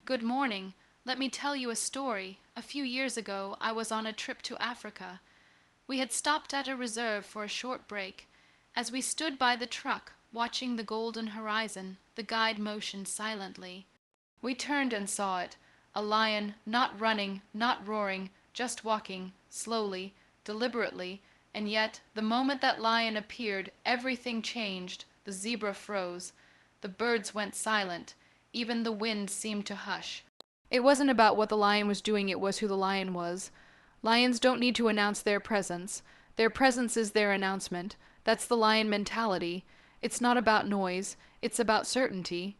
Good morning. Let me tell you a story. A few years ago, I was on a trip to Africa. We had stopped at a reserve for a short break. As we stood by the truck, watching the golden horizon, the guide motioned silently. We turned and saw it, a lion, not running, not roaring, just walking, slowly, deliberately, and yet, the moment that lion appeared, everything changed. The zebra froze. The birds went silent. Even the wind seemed to hush. It wasn't about what the lion was doing, it was who the lion was. Lions don't need to announce their presence. Their presence is their announcement. That's the lion mentality. It's not about noise, it's about certainty.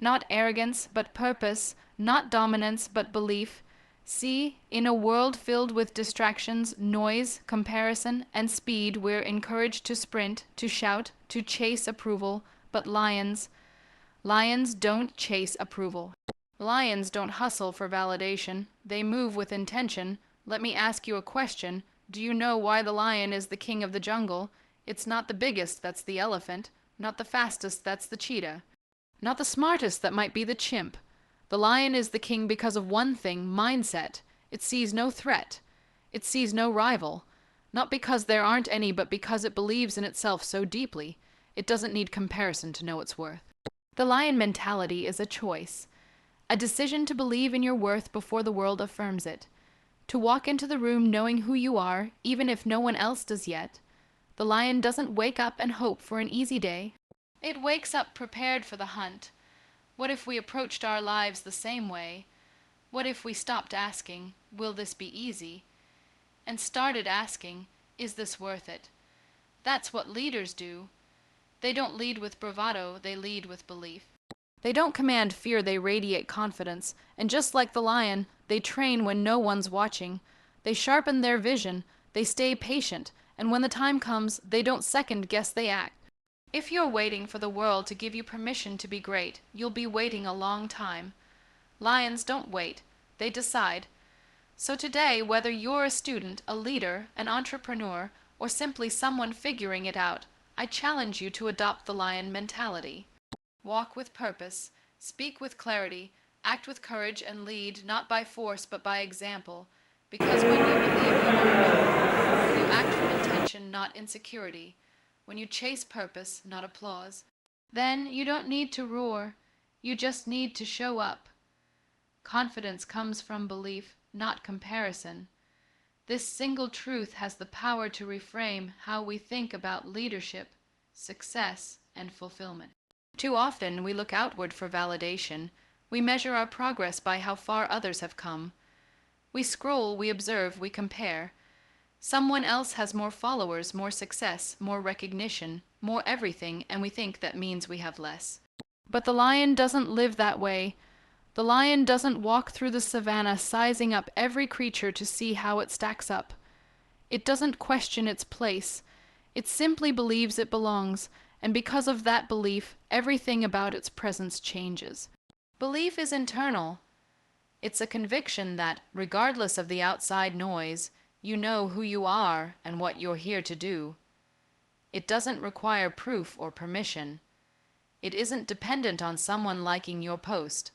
Not arrogance, but purpose. Not dominance, but belief. See, in a world filled with distractions, noise, comparison, and speed, we're encouraged to sprint, to shout, to chase approval. But lions don't chase approval. Lions don't hustle for validation. They move with intention. Let me ask you a question. Do you know why the lion is the king of the jungle? It's not the biggest that's the elephant, not the fastest that's the cheetah, not the smartest that might be the chimp. The lion is the king because of one thing, mindset. It sees no threat. It sees no rival. Not because there aren't any, but because it believes in itself so deeply. It doesn't need comparison to know its worth. The lion mentality is a choice. A decision to believe in your worth before the world affirms it. To walk into the room knowing who you are, even if no one else does yet. The lion doesn't wake up and hope for an easy day. It wakes up prepared for the hunt. What if we approached our lives the same way? What if we stopped asking, will this be easy? And started asking, is this worth it? That's what leaders do. They don't lead with bravado, they lead with belief. They don't command fear, they radiate confidence. And just like the lion, they train when no one's watching. They sharpen their vision, they stay patient, and when the time comes, they don't second guess, they act. If you're waiting for the world to give you permission to be great, you'll be waiting a long time. Lions don't wait, they decide. So today, whether you're a student, a leader, an entrepreneur, or simply someone figuring it out, I challenge you to adopt the lion mentality. Walk with purpose, speak with clarity, act with courage, and lead not by force but by example. Because when you believe you are enough, when you act from intention, not insecurity, when you chase purpose, not applause, then you don't need to roar, you just need to show up. Confidence comes from belief, not comparison. This single truth has the power to reframe how we think about leadership, success, and fulfillment. Too often we look outward for validation. We measure our progress by how far others have come. We scroll, we observe, we compare. Someone else has more followers, more success, more recognition, more everything, and we think that means we have less. But the lion doesn't live that way. The lion doesn't walk through the savannah sizing up every creature to see how it stacks up. It doesn't question its place. It simply believes it belongs, and because of that belief, everything about its presence changes. Belief is internal. It's a conviction that, regardless of the outside noise, you know who you are and what you're here to do. It doesn't require proof or permission. It isn't dependent on someone liking your post,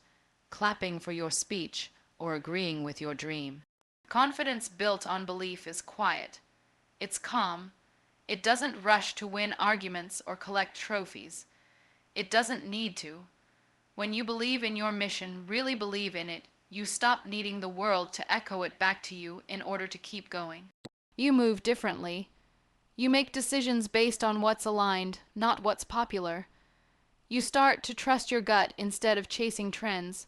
clapping for your speech, or agreeing with your dream. Confidence built on belief is quiet. It's calm. It doesn't rush to win arguments or collect trophies. It doesn't need to. When you believe in your mission, really believe in it, you stop needing the world to echo it back to you in order to keep going. You move differently. You make decisions based on what's aligned, not what's popular. You start to trust your gut instead of chasing trends.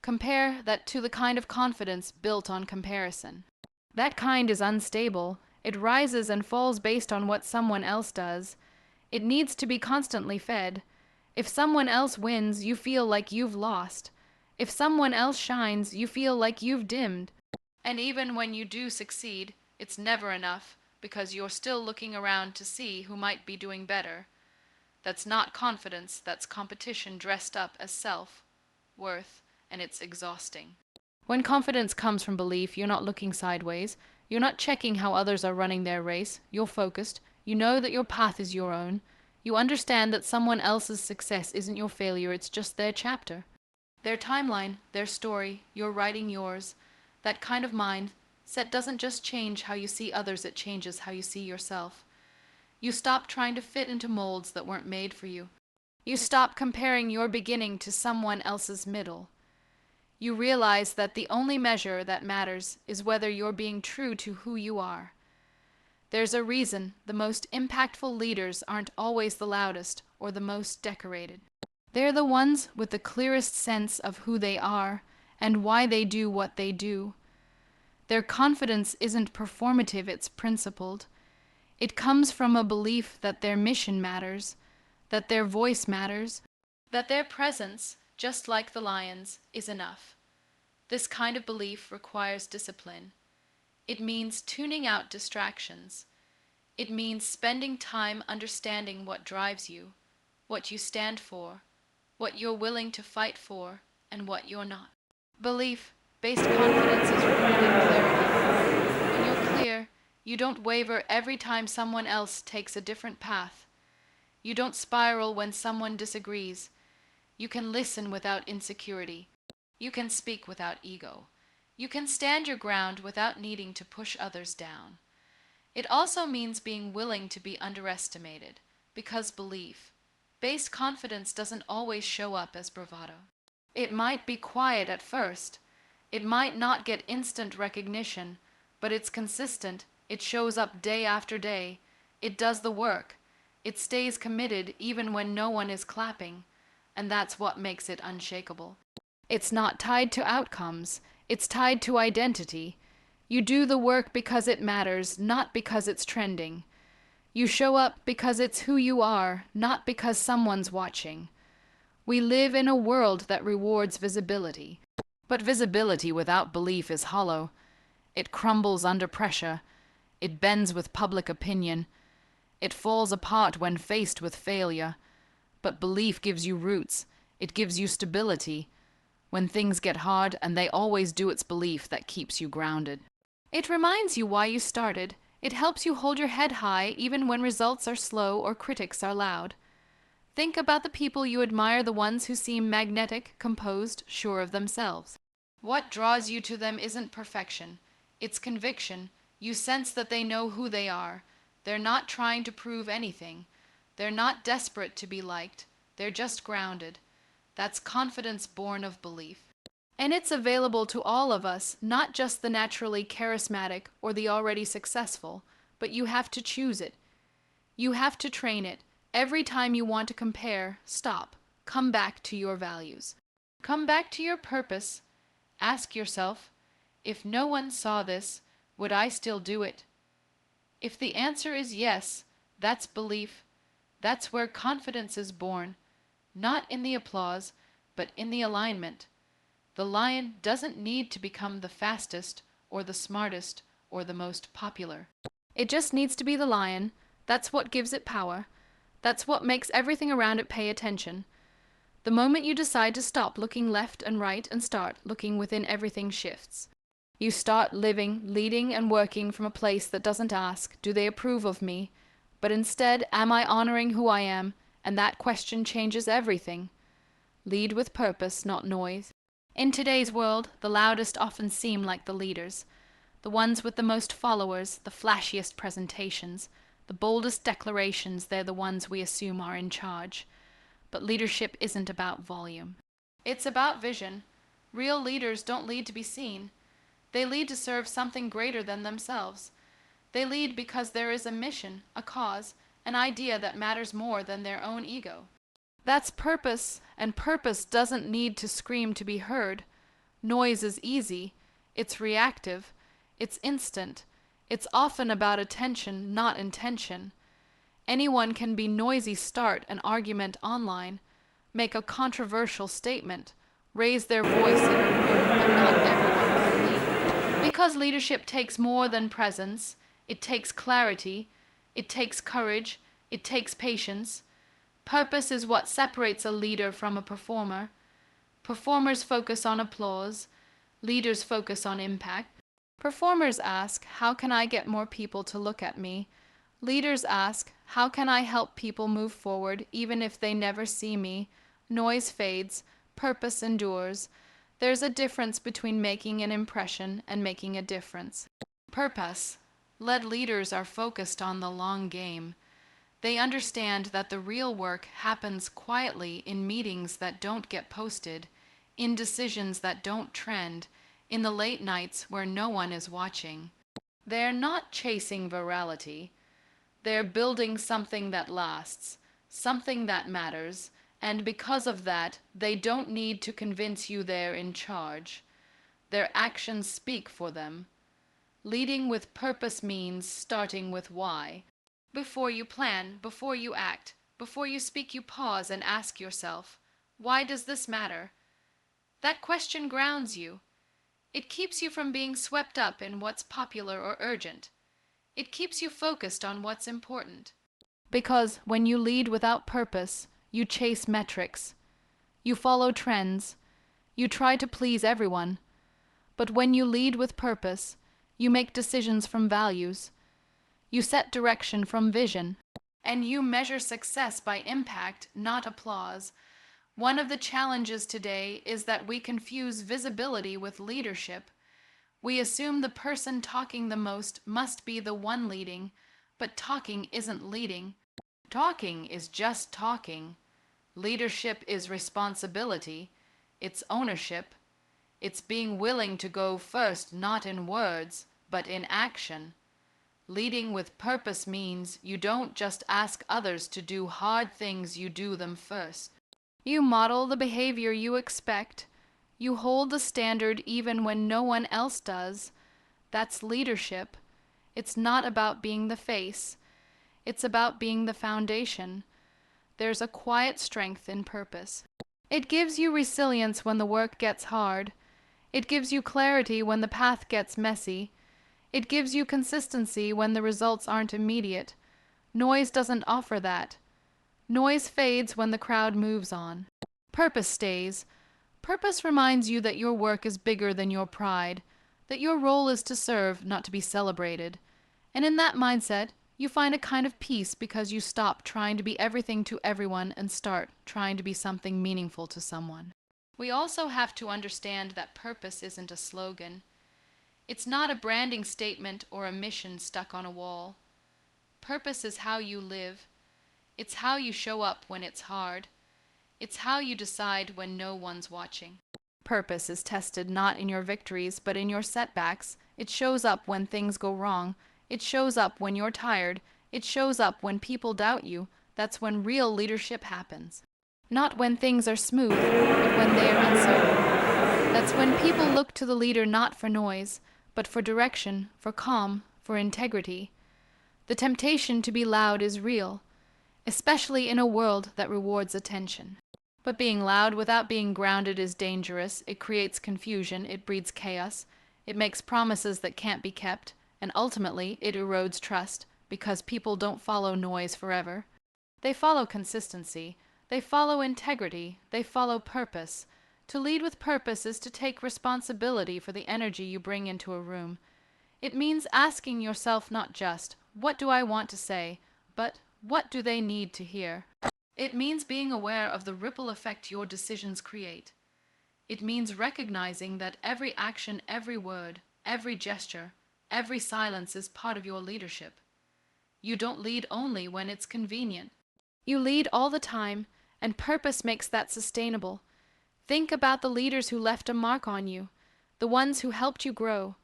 Compare that to the kind of confidence built on comparison. That kind is unstable. It rises and falls based on what someone else does. It needs to be constantly fed. If someone else wins, you feel like you've lost. If someone else shines, you feel like you've dimmed. And even when you do succeed, it's never enough, because you're still looking around to see who might be doing better. That's not confidence, that's competition dressed up as self-worth, and it's exhausting. When confidence comes from belief, you're not looking sideways. You're not checking how others are running their race. You're focused. You know that your path is your own. You understand that someone else's success isn't your failure, it's just their chapter. Their timeline, their story, you're writing yours. That kind of mindset doesn't just change how you see others, it changes how you see yourself. You stop trying to fit into molds that weren't made for you. You stop comparing your beginning to someone else's middle. You realize that the only measure that matters is whether you're being true to who you are. There's a reason the most impactful leaders aren't always the loudest or the most decorated. They're the ones with the clearest sense of who they are and why they do what they do. Their confidence isn't performative, it's principled. It comes from a belief that their mission matters, that their voice matters, that their presence, just like the lion's, is enough. This kind of belief requires discipline. It means tuning out distractions. It means spending time understanding what drives you, what you stand for, what you're willing to fight for, and what you're not. Belief-based confidence is rooted in clarity. When you're clear, you don't waver every time someone else takes a different path. You don't spiral when someone disagrees. You can listen without insecurity. You can speak without ego. You can stand your ground without needing to push others down. It also means being willing to be underestimated, because belief-based confidence doesn't always show up as bravado. It might be quiet at first. It might not get instant recognition, but it's consistent. It shows up day after day. It does the work. It stays committed even when no one is clapping, and that's what makes it unshakable. It's not tied to outcomes. It's tied to identity. You do the work because it matters, not because it's trending. You show up because it's who you are, not because someone's watching. We live in a world that rewards visibility. But visibility without belief is hollow. It crumbles under pressure. It bends with public opinion. It falls apart when faced with failure. But belief gives you roots. It gives you stability. When things get hard, and they always do, it's belief that keeps you grounded. It reminds you why you started. It helps you hold your head high even when results are slow or critics are loud. Think about the people you admire, the ones who seem magnetic, composed, sure of themselves. What draws you to them isn't perfection. It's conviction. You sense that they know who they are. They're not trying to prove anything. They're not desperate to be liked. They're just grounded. That's confidence born of belief. And it's available to all of us, not just the naturally charismatic or the already successful, but you have to choose it. You have to train it. Every time you want to compare, stop. Come back to your values. Come back to your purpose. Ask yourself, if no one saw this, would I still do it? If the answer is yes, that's belief. That's where confidence is born. Not in the applause, but in the alignment. The lion doesn't need to become the fastest, or the smartest, or the most popular. It just needs to be the lion. That's what gives it power. That's what makes everything around it pay attention. The moment you decide to stop looking left and right and start looking within, everything shifts. You start living, leading, and working from a place that doesn't ask, do they approve of me? But instead, am I honoring who I am? And that question changes everything. Lead with purpose, not noise. In today's world, the loudest often seem like the leaders. The ones with the most followers, the flashiest presentations, the boldest declarations, they're the ones we assume are in charge. But leadership isn't about volume. It's about vision. Real leaders don't lead to be seen. They lead to serve something greater than themselves. They lead because there is a mission, a cause, an idea that matters more than their own ego. That's purpose, and purpose doesn't need to scream to be heard. Noise is easy. It's reactive. It's instant. It's often about attention, not intention. Anyone can be noisy, start an argument online, make a controversial statement, raise their voice in a room, but not everyone can lead. Because leadership takes more than presence. It takes clarity. It takes courage. It takes patience. Purpose is what separates a leader from a performer. Performers focus on applause. Leaders focus on impact. Performers ask, how can I get more people to look at me? Leaders ask, how can I help people move forward even if they never see me? Noise fades. Purpose endures. There's a difference between making an impression and making a difference. Purpose-led leaders are focused on the long game. They understand that the real work happens quietly in meetings that don't get posted, in decisions that don't trend, in the late nights where no one is watching. They're not chasing virality. They're building something that lasts, something that matters, and because of that, they don't need to convince you they're in charge. Their actions speak for them. Leading with purpose means starting with why. Before you plan, before you act, before you speak, you pause and ask yourself, why does this matter? That question grounds you. It keeps you from being swept up in what's popular or urgent. It keeps you focused on what's important. Because when you lead without purpose, you chase metrics. You follow trends. You try to please everyone. But when you lead with purpose, you make decisions from values. You set direction from vision. And you measure success by impact, not applause. One of the challenges today is that we confuse visibility with leadership. We assume the person talking the most must be the one leading, but talking isn't leading. Talking is just talking. Leadership is responsibility. It's ownership. It's being willing to go first, not in words, but in action. Leading with purpose means you don't just ask others to do hard things, you do them first. You model the behavior you expect. You hold the standard even when no one else does. That's leadership. It's not about being the face. It's about being the foundation. There's a quiet strength in purpose. It gives you resilience when the work gets hard. It gives you clarity when the path gets messy. It gives you consistency when the results aren't immediate. Noise doesn't offer that. Noise fades when the crowd moves on. Purpose stays. Purpose reminds you that your work is bigger than your pride, that your role is to serve, not to be celebrated. And in that mindset, you find a kind of peace because you stop trying to be everything to everyone and start trying to be something meaningful to someone. We also have to understand that purpose isn't a slogan. It's not a branding statement or a mission stuck on a wall. Purpose is how you live. It's how you show up when it's hard. It's how you decide when no one's watching. Purpose is tested not in your victories, but in your setbacks. It shows up when things go wrong. It shows up when you're tired. It shows up when people doubt you. That's when real leadership happens. Not when things are smooth, but when they are uncertain. That's when people look to the leader not for noise, but for direction, for calm, for integrity. The temptation to be loud is real, especially in a world that rewards attention. But being loud without being grounded is dangerous. It creates confusion. It breeds chaos. It makes promises that can't be kept. And ultimately, it erodes trust, because people don't follow noise forever. They follow consistency. They follow integrity. They follow purpose. To lead with purpose is to take responsibility for the energy you bring into a room. It means asking yourself not just, what do I want to say, but what do they need to hear? It means being aware of the ripple effect your decisions create. It means recognizing that every action, every word, every gesture, every silence is part of your leadership. You don't lead only when it's convenient. You lead all the time, and purpose makes that sustainable. Think about the leaders who left a mark on you, the ones who helped you grow,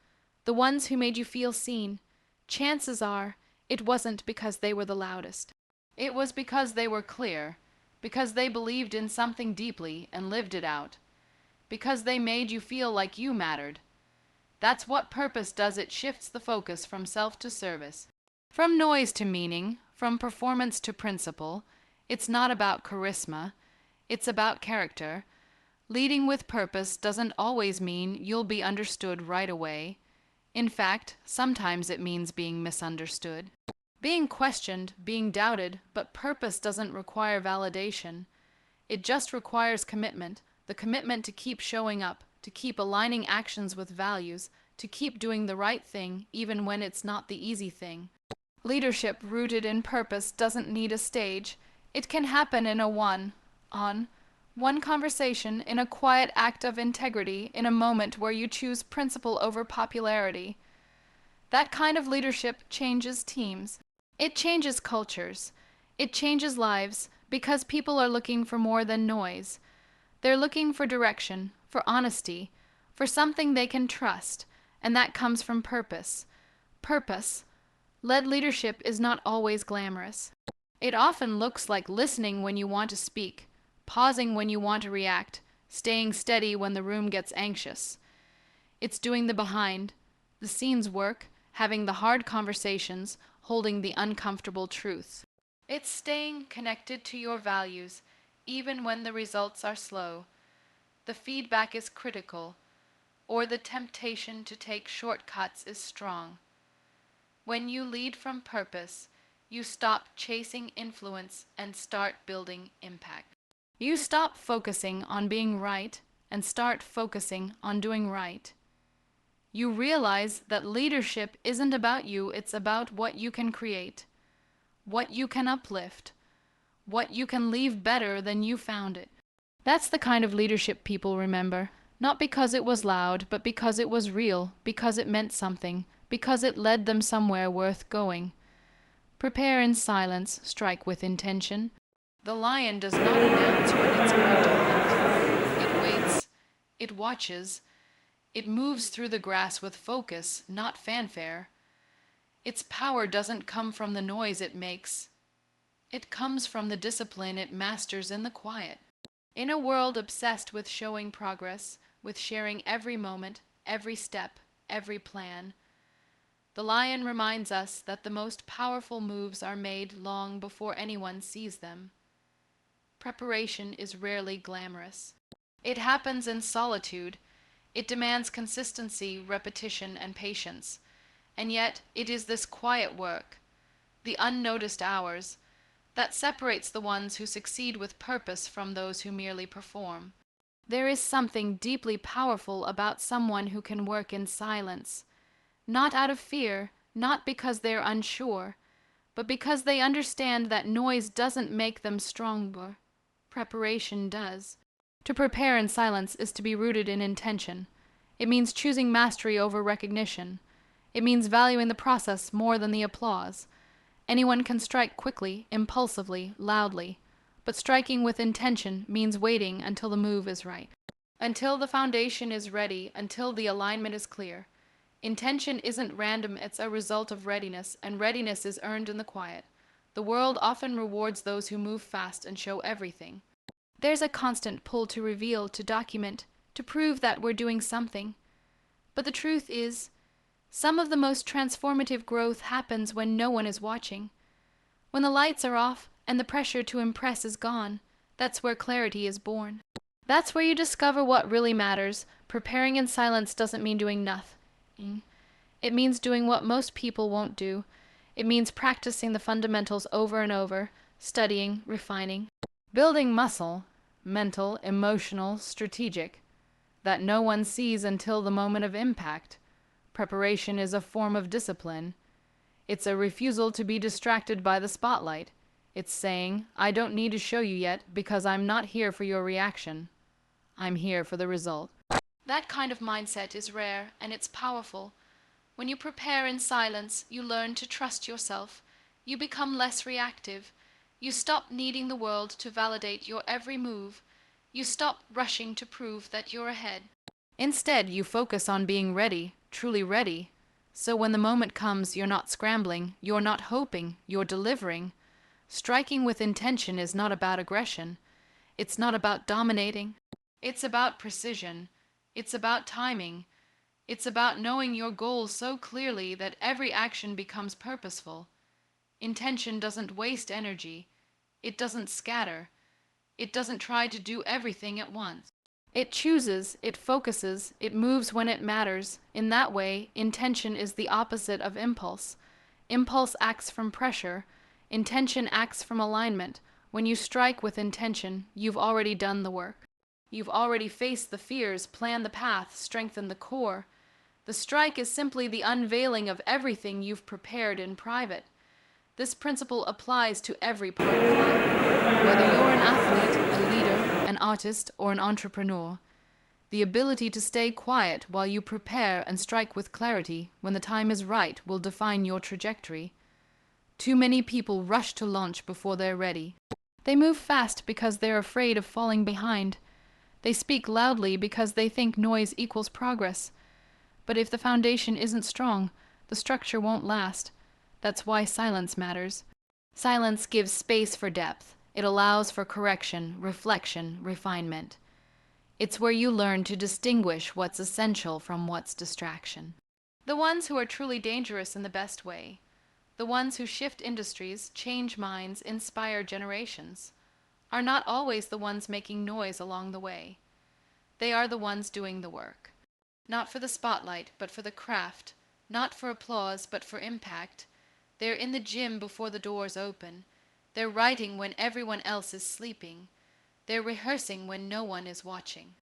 the ones who made you feel seen. Chances are, it wasn't because they were the loudest. It was because they were clear, because they believed in something deeply and lived it out, because they made you feel like you mattered. That's what purpose does. It shifts the focus from self to service, from noise to meaning, from performance to principle. It's not about charisma. It's about character. Leading with purpose doesn't always mean you'll be understood right away. In fact, sometimes it means being misunderstood, being questioned, being doubted, but purpose doesn't require validation. It just requires commitment, the commitment to keep showing up, to keep aligning actions with values, to keep doing the right thing even when it's not the easy thing. Leadership rooted in purpose doesn't need a stage. It can happen in a one-on, One conversation in a quiet act of integrity in a moment where you choose principle over popularity. That kind of leadership changes teams. It changes cultures. It changes lives because people are looking for more than noise. They're looking for direction, for honesty, for something they can trust, and that comes from purpose. Purpose. Led leadership is not always glamorous. It often looks like listening when you want to speak, pausing when you want to react, staying steady when the room gets anxious. It's doing the behind, the scenes work, having the hard conversations, holding the uncomfortable truths. It's staying connected to your values, even when the results are slow, the feedback is critical, or the temptation to take shortcuts is strong. When you lead from purpose, you stop chasing influence and start building impact. You stop focusing on being right and start focusing on doing right. You realize that leadership isn't about you, it's about what you can create, what you can uplift, what you can leave better than you found it. That's the kind of leadership people remember, not because it was loud, but because it was real, because it meant something, because it led them somewhere worth going. Prepare in silence, strike with intention. The lion does not announce when it's going to hunt. It waits, it watches, it moves through the grass with focus, not fanfare. Its power doesn't come from the noise it makes. It comes from the discipline it masters in the quiet. In a world obsessed with showing progress, with sharing every moment, every step, every plan, the lion reminds us that the most powerful moves are made long before anyone sees them. Preparation is rarely glamorous. It happens in solitude. It demands consistency, repetition, and patience. And yet, it is this quiet work, the unnoticed hours, that separates the ones who succeed with purpose from those who merely perform. There is something deeply powerful about someone who can work in silence, not out of fear, not because they're unsure, but because they understand that noise doesn't make them stronger. Preparation does. To prepare in silence is to be rooted in intention. It means choosing mastery over recognition. It means valuing the process more than the applause. Anyone can strike quickly, impulsively, loudly, but striking with intention means waiting until the move is right, until the foundation is ready, until the alignment is clear. Intention isn't random, it's a result of readiness, and readiness is earned in the quiet. The world often rewards those who move fast and show everything. There's a constant pull to reveal, to document, to prove that we're doing something. But the truth is, some of the most transformative growth happens when no one is watching. When the lights are off and the pressure to impress is gone, that's where clarity is born. That's where you discover what really matters. Preparing in silence doesn't mean doing nothing. It means doing what most people won't do. It means practicing the fundamentals over and over, studying, refining, building muscle, mental, emotional, strategic, that no one sees until the moment of impact. Preparation is a form of discipline. It's a refusal to be distracted by the spotlight. It's saying, I don't need to show you yet because I'm not here for your reaction. I'm here for the result. That kind of mindset is rare and it's powerful. When you prepare in silence, you learn to trust yourself. You become less reactive. You stop needing the world to validate your every move. You stop rushing to prove that you're ahead. Instead, you focus on being ready, truly ready. So when the moment comes, you're not scrambling, you're not hoping, you're delivering. Striking with intention is not about aggression. It's not about dominating. It's about precision. It's about timing. It's about knowing your goals so clearly that every action becomes purposeful. Intention doesn't waste energy. It doesn't scatter. It doesn't try to do everything at once. It chooses, it focuses, it moves when it matters. In that way, intention is the opposite of impulse. Impulse acts from pressure. Intention acts from alignment. When you strike with intention, you've already done the work. You've already faced the fears, planned the path, strengthened the core. The strike is simply the unveiling of everything you've prepared in private. This principle applies to every part of life. Whether you're an athlete, a leader, an artist, or an entrepreneur, the ability to stay quiet while you prepare and strike with clarity when the time is right will define your trajectory. Too many people rush to launch before they're ready. They move fast because they're afraid of falling behind. They speak loudly because they think noise equals progress. But if the foundation isn't strong, the structure won't last. That's why silence matters. Silence gives space for depth. It allows for correction, reflection, refinement. It's where you learn to distinguish what's essential from what's distraction. The ones who are truly dangerous in the best way, the ones who shift industries, change minds, inspire generations, are not always the ones making noise along the way. They are the ones doing the work. Not for the spotlight, but for the craft. Not for applause, but for impact. They're in the gym before the doors open. They're writing when everyone else is sleeping. They're rehearsing when no one is watching.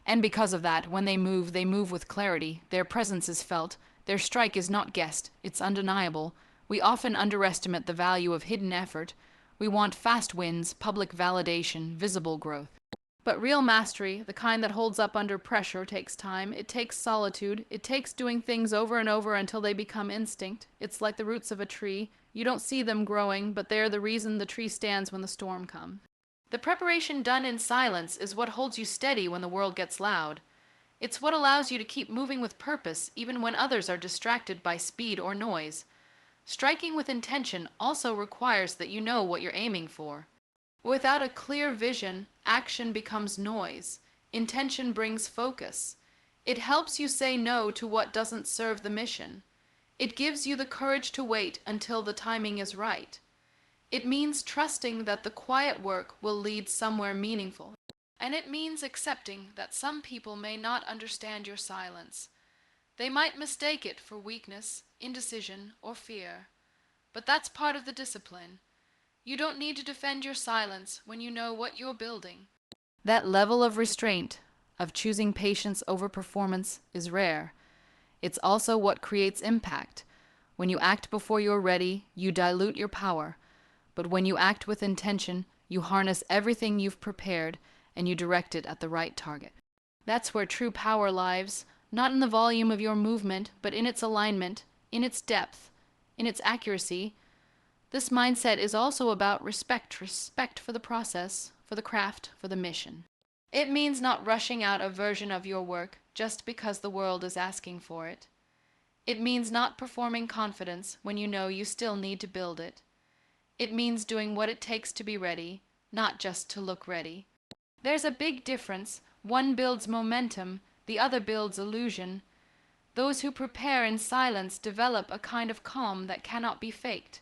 And because of that, when they move with clarity. Their presence is felt. Their strike is not guessed. It's undeniable. We often underestimate the value of hidden effort. We want fast wins, public validation, visible growth. But real mastery, the kind that holds up under pressure, takes time. It takes solitude. It takes doing things over and over until they become instinct. It's like the roots of a tree. You don't see them growing, but they're the reason the tree stands when the storm comes. The preparation done in silence is what holds you steady when the world gets loud. It's what allows you to keep moving with purpose even when others are distracted by speed or noise. Striking with intention also requires that you know what you're aiming for. Without a clear vision, action becomes noise. Intention brings focus. It helps you say no to what doesn't serve the mission. It gives you the courage to wait until the timing is right. It means trusting that the quiet work will lead somewhere meaningful. And it means accepting that some people may not understand your silence. They might mistake it for weakness, indecision, or fear. But that's part of the discipline. You don't need to defend your silence when you know what you're building. That level of restraint, of choosing patience over performance, is rare. It's also what creates impact. When you act before you're ready, you dilute your power. But when you act with intention, you harness everything you've prepared and you direct it at the right target. That's where true power lies, not in the volume of your movement, but in its alignment, in its depth, in its accuracy. This mindset is also about respect for the process, for the craft, for the mission. It means not rushing out a version of your work just because the world is asking for it. It means not performing confidence when you know you still need to build it. It means doing what it takes to be ready, not just to look ready. There's a big difference. One builds momentum, the other builds illusion. Those who prepare in silence develop a kind of calm that cannot be faked.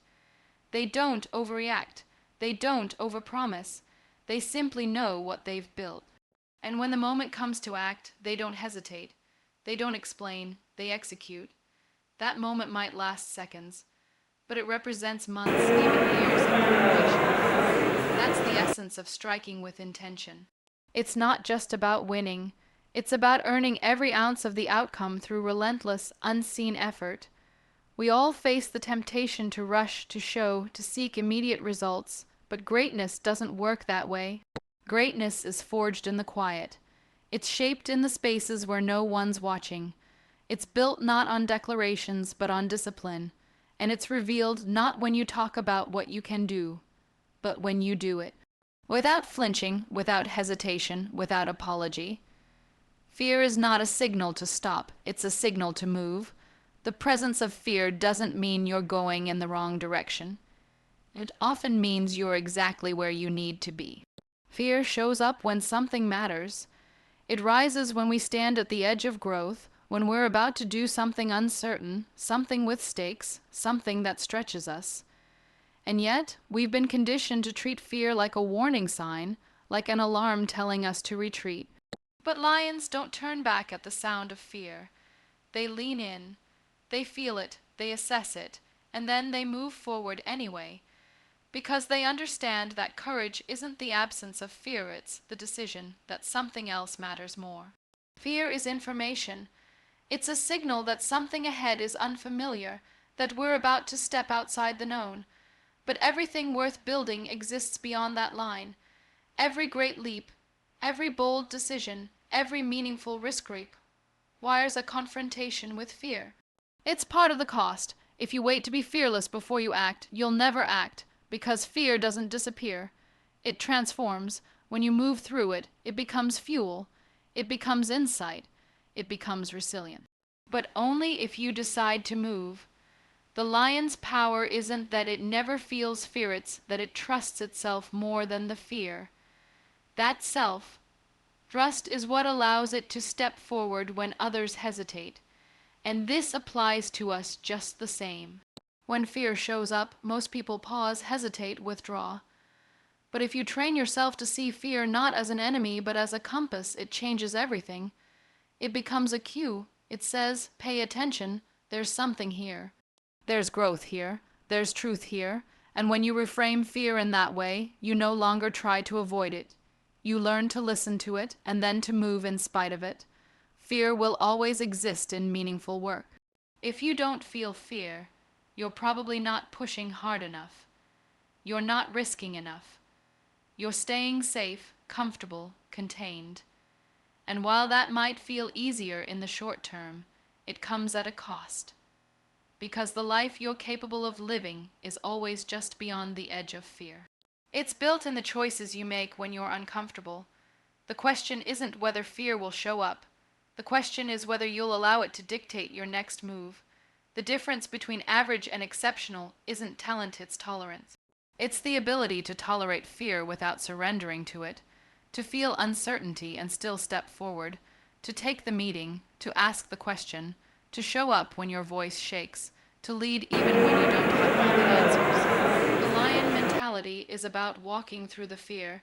They don't overreact. They don't overpromise. They simply know what they've built. And when the moment comes to act, they don't hesitate. They don't explain. They execute. That moment might last seconds, but it represents months, even years of preparation. That's the essence of striking with intention. It's not just about winning. It's about earning every ounce of the outcome through relentless, unseen effort. We all face the temptation to rush, to show, to seek immediate results, but greatness doesn't work that way. Greatness is forged in the quiet. It's shaped in the spaces where no one's watching. It's built not on declarations, but on discipline. And it's revealed not when you talk about what you can do, but when you do it. Without flinching, without hesitation, without apology. Fear is not a signal to stop, it's a signal to move. The presence of fear doesn't mean you're going in the wrong direction. It often means you're exactly where you need to be. Fear shows up when something matters. It rises when we stand at the edge of growth, when we're about to do something uncertain, something with stakes, something that stretches us. And yet, we've been conditioned to treat fear like a warning sign, like an alarm telling us to retreat. But lions don't turn back at the sound of fear. They lean in, they feel it, they assess it, and then they move forward anyway, because they understand that courage isn't the absence of fear, it's the decision that something else matters more. Fear is information. It's a signal that something ahead is unfamiliar, that we're about to step outside the known. But everything worth building exists beyond that line. Every great leap, every bold decision, every meaningful risk requires a confrontation with fear. It's part of the cost. If you wait to be fearless before you act, you'll never act, because fear doesn't disappear. It transforms. When you move through it, it becomes fuel. It becomes insight. It becomes resilience. But only if you decide to move. The lion's power isn't that it never feels fear, it's that it trusts itself more than the fear. That self-trust is what allows it to step forward when others hesitate. And this applies to us just the same. When fear shows up, most people pause, hesitate, withdraw. But if you train yourself to see fear not as an enemy but as a compass, it changes everything. It becomes a cue. It says, pay attention, there's something here. There's growth here. There's truth here. And when you reframe fear in that way, you no longer try to avoid it. You learn to listen to it and then to move in spite of it. Fear will always exist in meaningful work. If you don't feel fear, you're probably not pushing hard enough. You're not risking enough. You're staying safe, comfortable, contained. And while that might feel easier in the short term, it comes at a cost. Because the life you're capable of living is always just beyond the edge of fear. It's built in the choices you make when you're uncomfortable. The question isn't whether fear will show up. The question is whether you'll allow it to dictate your next move. The difference between average and exceptional isn't talent, it's tolerance. It's the ability to tolerate fear without surrendering to it, to feel uncertainty and still step forward, to take the meeting, to ask the question, to show up when your voice shakes, to lead even when you don't have all the answers. The lion mentality is about walking through the fear,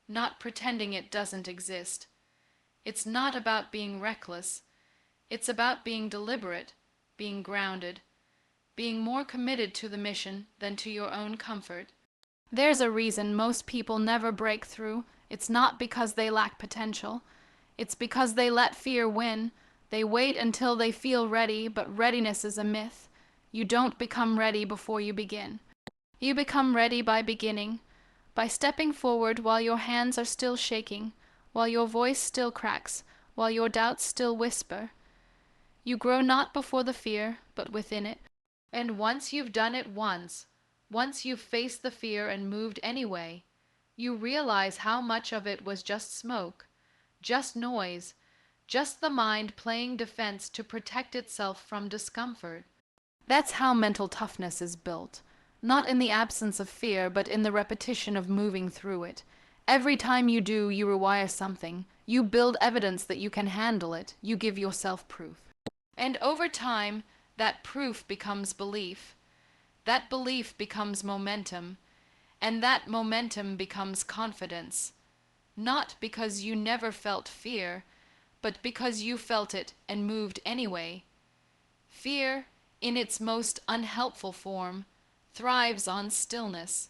not pretending it doesn't exist. It's not about being reckless. It's about being deliberate, being grounded, being more committed to the mission than to your own comfort. There's a reason most people never break through. It's not because they lack potential. It's because they let fear win. They wait until they feel ready, but readiness is a myth. You don't become ready before you begin. You become ready by beginning, by stepping forward while your hands are still shaking, while your voice still cracks, while your doubts still whisper. You grow not before the fear, but within it. And once you've done it once you've faced the fear and moved anyway, you realize how much of it was just smoke, just noise, just the mind playing defense to protect itself from discomfort. That's how mental toughness is built, not in the absence of fear, but in the repetition of moving through it. Every time you do, you rewire something. You build evidence that you can handle it. You give yourself proof. And over time, that proof becomes belief. That belief becomes momentum. And that momentum becomes confidence. Not because you never felt fear, but because you felt it and moved anyway. Fear, in its most unhelpful form, thrives on stillness.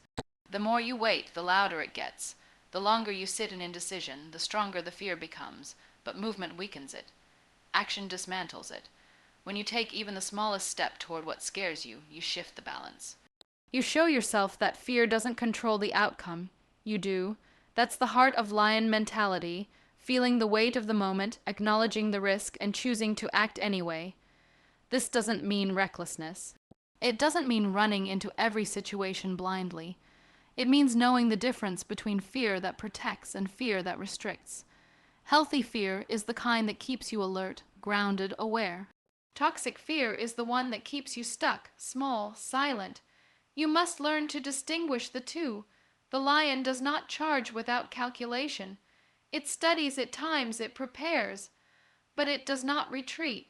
The more you wait, the louder it gets. The longer you sit in indecision, the stronger the fear becomes, but movement weakens it. Action dismantles it. When you take even the smallest step toward what scares you, you shift the balance. You show yourself that fear doesn't control the outcome. You do. That's the heart of lion mentality, feeling the weight of the moment, acknowledging the risk, and choosing to act anyway. This doesn't mean recklessness. It doesn't mean running into every situation blindly. It means knowing the difference between fear that protects and fear that restricts. Healthy fear is the kind that keeps you alert, grounded, aware. Toxic fear is the one that keeps you stuck, small, silent. You must learn to distinguish the two. The lion does not charge without calculation. It studies at times, it prepares, but it does not retreat.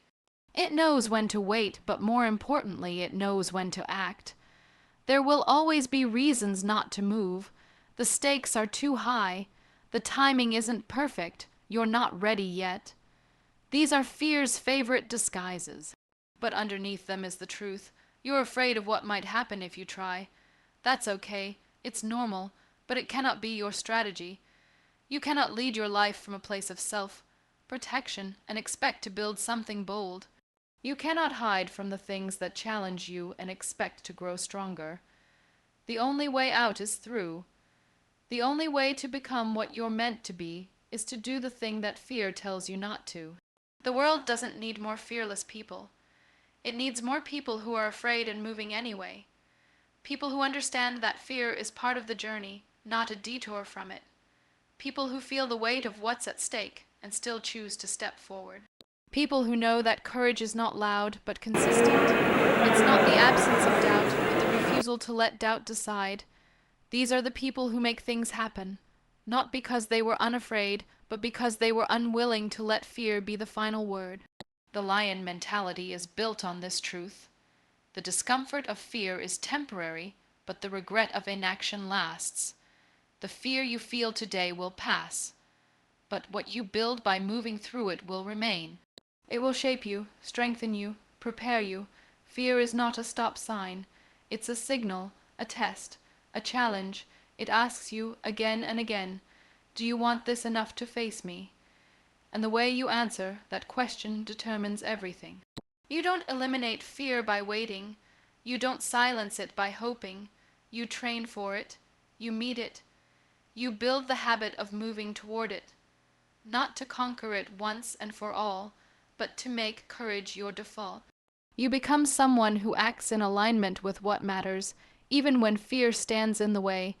It knows when to wait, but more importantly, it knows when to act. There will always be reasons not to move. The stakes are too high. The timing isn't perfect. You're not ready yet. These are fear's favorite disguises. But underneath them is the truth. You're afraid of what might happen if you try. That's okay. It's normal, but it cannot be your strategy. You cannot lead your life from a place of self-protection and expect to build something bold. You cannot hide from the things that challenge you and expect to grow stronger. The only way out is through. The only way to become what you're meant to be is to do the thing that fear tells you not to. The world doesn't need more fearless people. It needs more people who are afraid and moving anyway. People who understand that fear is part of the journey, not a detour from it. People who feel the weight of what's at stake and still choose to step forward. People who know that courage is not loud but consistent. It's not the absence of doubt, but the refusal to let doubt decide. These are the people who make things happen, not because they were unafraid, but because they were unwilling to let fear be the final word. The lion mentality is built on this truth. The discomfort of fear is temporary, but the regret of inaction lasts. The fear you feel today will pass, but what you build by moving through it will remain. It will shape you, strengthen you, prepare you. Fear is not a stop sign. It's a signal, a test, a challenge. It asks you again and again, do you want this enough to face me? And the way you answer that question determines everything. You don't eliminate fear by waiting. You don't silence it by hoping. You train for it. You meet it. You build the habit of moving toward it, not to conquer it once and for all, but to make courage your default. You become someone who acts in alignment with what matters, even when fear stands in the way.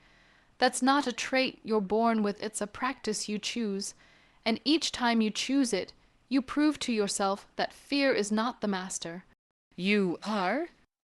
That's not a trait you're born with, it's a practice you choose. And each time you choose it, you prove to yourself that fear is not the master. You are.